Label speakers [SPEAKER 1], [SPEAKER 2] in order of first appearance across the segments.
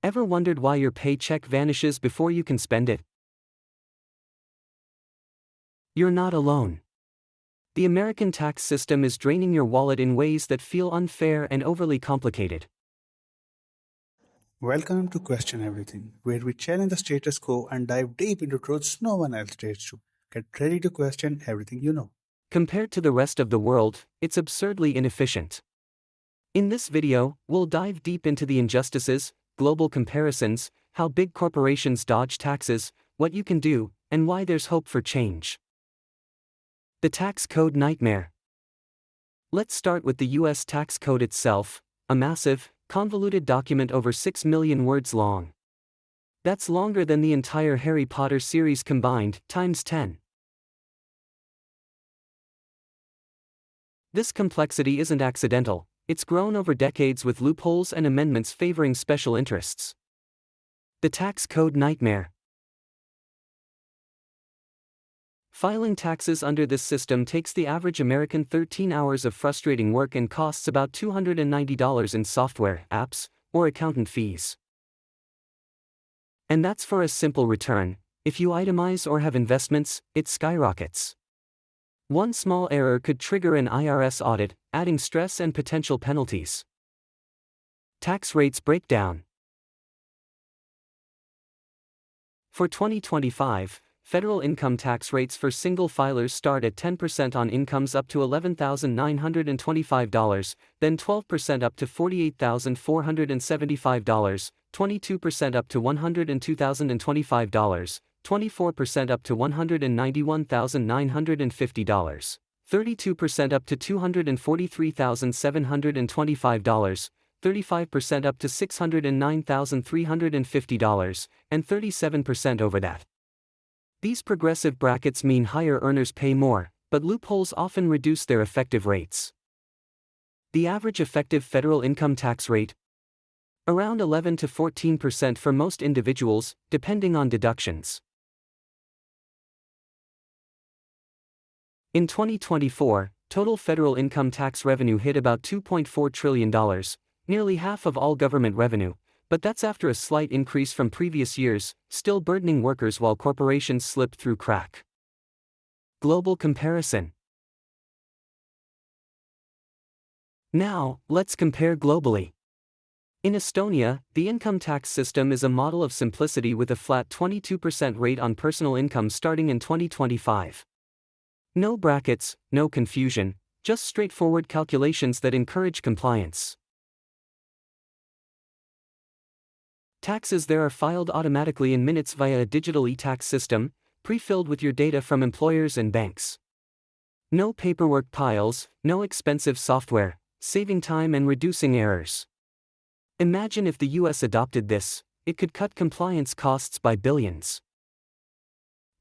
[SPEAKER 1] Ever wondered why your paycheck vanishes before you can spend it? You're not alone. The American tax system is draining your wallet in ways that feel unfair and overly complicated.
[SPEAKER 2] Welcome to Question Everything, where we challenge the status quo and dive deep into truths no one else dares to. Get ready to question everything you know.
[SPEAKER 1] Compared to the rest of the world, it's absurdly inefficient. In this video, we'll dive deep into the injustices, global comparisons, how big corporations dodge taxes, what you can do, and why there's hope for change. The tax code nightmare. Let's start with the US tax code itself, a massive, convoluted document over 6 million words long. That's longer than the entire Harry Potter series combined, times 10. This complexity isn't accidental, it's grown over decades with loopholes and amendments favoring special interests. The tax code nightmare. Filing taxes under this system takes the average American 13 hours of frustrating work and costs about $290 in software, apps, or accountant fees. And that's for a simple return. If you itemize or have investments, it skyrockets. One small error could trigger an IRS audit, adding stress and potential penalties. Tax rates breakdown. For 2025, federal income tax rates for single filers start at 10% on incomes up to $11,925, then 12% up to $48,475, 22% up to $102,025, 24% up to $191,950, 32% up to $243,725, 35% up to $609,350, and 37% over that. These progressive brackets mean higher earners pay more, but loopholes often reduce their effective rates. The average effective federal income tax rate? Around 11 to 14% for most individuals, depending on deductions. In 2024, total federal income tax revenue hit about $2.4 trillion, nearly half of all government revenue, but that's after a slight increase from previous years, still burdening workers while corporations slip through crack. Global comparison. Now, let's compare globally. In Estonia, the income tax system is a model of simplicity with a flat 22% rate on personal income starting in 2025. No brackets, no confusion, just straightforward calculations that encourage compliance. Taxes there are filed automatically in minutes via a digital e-tax system, pre-filled with your data from employers and banks. No paperwork piles, no expensive software, saving time and reducing errors. Imagine if the US adopted this, it could cut compliance costs by billions.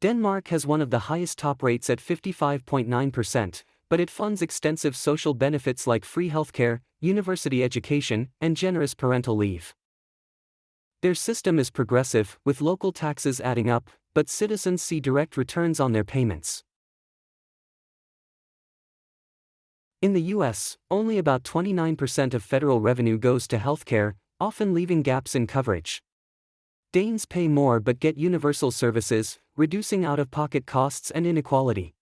[SPEAKER 1] Denmark has one of the highest top rates at 55.9%, but it funds extensive social benefits like free healthcare, university education, and generous parental leave. Their system is progressive, with local taxes adding up, but citizens see direct returns on their payments. In the US, only about 29% of federal revenue goes to healthcare, often leaving gaps in coverage. Danes pay more but get universal services, reducing out-of-pocket costs and inequality.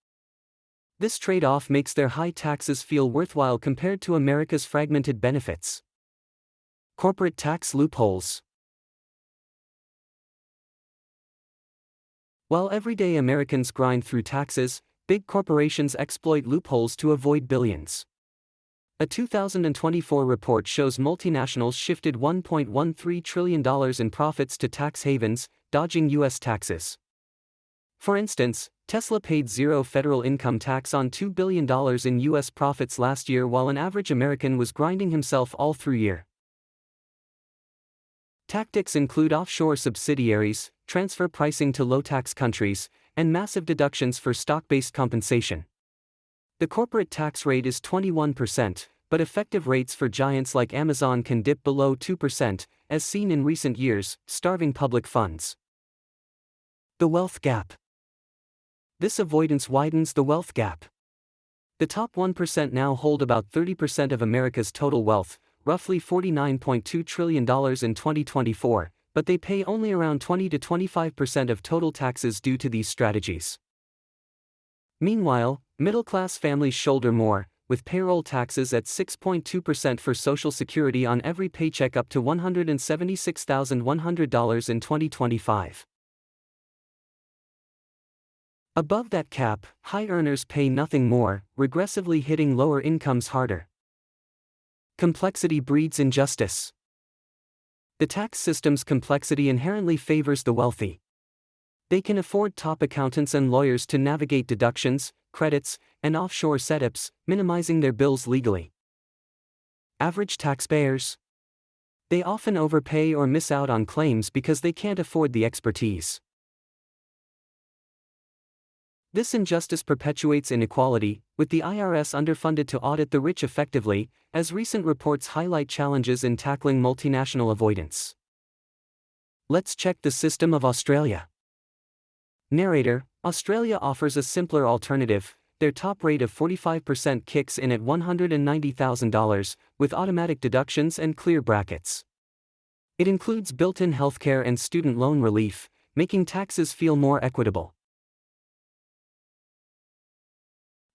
[SPEAKER 1] This trade-off makes their high taxes feel worthwhile compared to America's fragmented benefits. Corporate tax loopholes. While everyday Americans grind through taxes, big corporations exploit loopholes to avoid billions. A 2024 report shows multinationals shifted $1.13 trillion in profits to tax havens, dodging U.S. taxes. For instance, Tesla paid zero federal income tax on $2 billion in U.S. profits last year while an average American was grinding himself all through year. Tactics include offshore subsidiaries, transfer pricing to low-tax countries, and massive deductions for stock-based compensation. The corporate tax rate is 21%, but effective rates for giants like Amazon can dip below 2%, as seen in recent years, starving public funds. The wealth gap. This avoidance widens the wealth gap. The top 1% now hold about 30% of America's total wealth, roughly $49.2 trillion in 2024, but they pay only around 20 to 25% of total taxes due to these strategies. Meanwhile, middle-class families shoulder more, with payroll taxes at 6.2% for Social Security on every paycheck up to $176,100 in 2025. Above that cap, high earners pay nothing more, regressively hitting lower incomes harder. Complexity breeds injustice. The tax system's complexity inherently favors the wealthy. They can afford top accountants and lawyers to navigate deductions, credits, and offshore setups, minimizing their bills legally. Average taxpayers? They often overpay or miss out on claims because they can't afford the expertise. This injustice perpetuates inequality, with the IRS underfunded to audit the rich effectively, as recent reports highlight challenges in tackling multinational avoidance. Let's check the system of Australia. Narrator: Australia offers a simpler alternative. Their top rate of 45% kicks in at $190,000, with automatic deductions and clear brackets. It includes built-in healthcare and student loan relief, making taxes feel more equitable.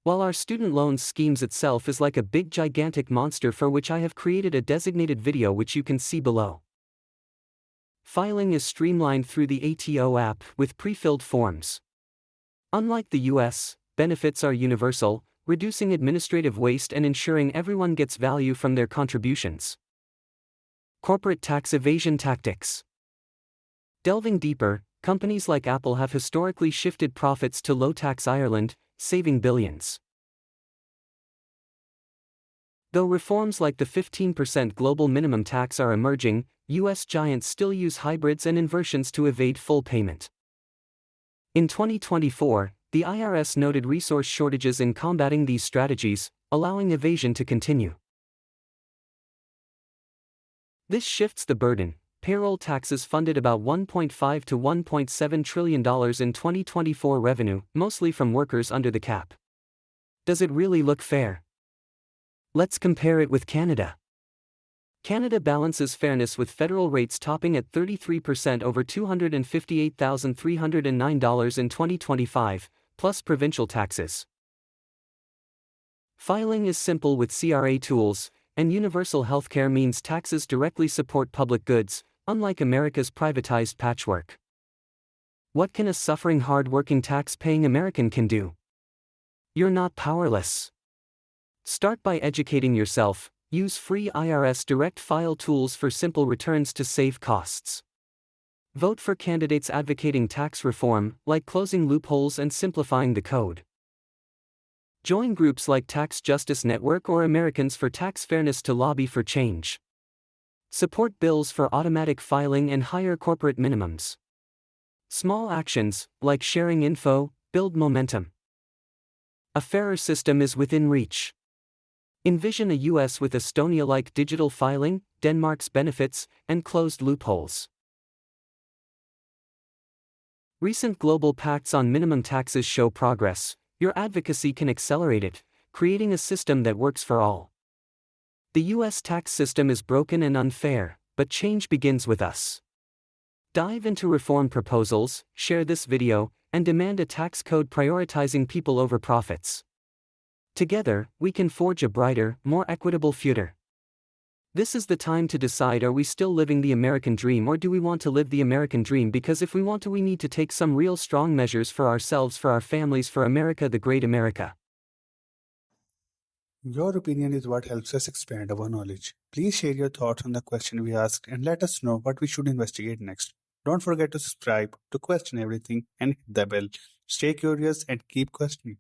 [SPEAKER 1] While our student loans schemes itself is like a big gigantic monster for which I have created a designated video which you can see below. Filing is streamlined through the ATO app with pre-filled forms. Unlike the US, benefits are universal, reducing administrative waste and ensuring everyone gets value from their contributions. Corporate tax evasion tactics. Delving deeper, companies like Apple have historically shifted profits to low-tax Ireland, saving billions. Though reforms like the 15% global minimum tax are emerging, US giants still use hybrids and inversions to evade full payment. In 2024, the IRS noted resource shortages in combating these strategies, allowing evasion to continue. This shifts the burden. Payroll taxes funded about $1.5 to $1.7 trillion in 2024 revenue, mostly from workers under the cap. Does it really look fair? Let's compare it with Canada. Canada balances fairness with federal rates topping at 33% over $258,309 in 2025, plus provincial taxes. Filing is simple with CRA tools, and universal healthcare means taxes directly support public goods, unlike America's privatized patchwork. What can a suffering hard-working tax-paying American can do? You're not powerless. Start by educating yourself. Use free IRS direct file tools for simple returns to save costs. Vote for candidates advocating tax reform, like closing loopholes and simplifying the code. Join groups like Tax Justice Network or Americans for Tax Fairness to lobby for change. Support bills for automatic filing and higher corporate minimums. Small actions, like sharing info, build momentum. A fairer system is within reach. Envision a US with Estonia-like digital filing, Denmark's benefits, and closed loopholes. Recent global pacts on minimum taxes show progress. Your advocacy can accelerate it, creating a system that works for all. The US tax system is broken and unfair, but change begins with us. Dive into reform proposals, share this video, and demand a tax code prioritizing people over profits. Together, we can forge a brighter, more equitable future. This is the time to decide: are we still living the American dream, or do we want to live the American dream? Because if we want to, we need to take some real strong measures for ourselves, for our families, for America, the great America.
[SPEAKER 2] Your opinion is what helps us expand our knowledge. Please share your thoughts on the question we asked and let us know what we should investigate next. Don't forget to subscribe to Question Everything and hit the bell. Stay curious and keep questioning.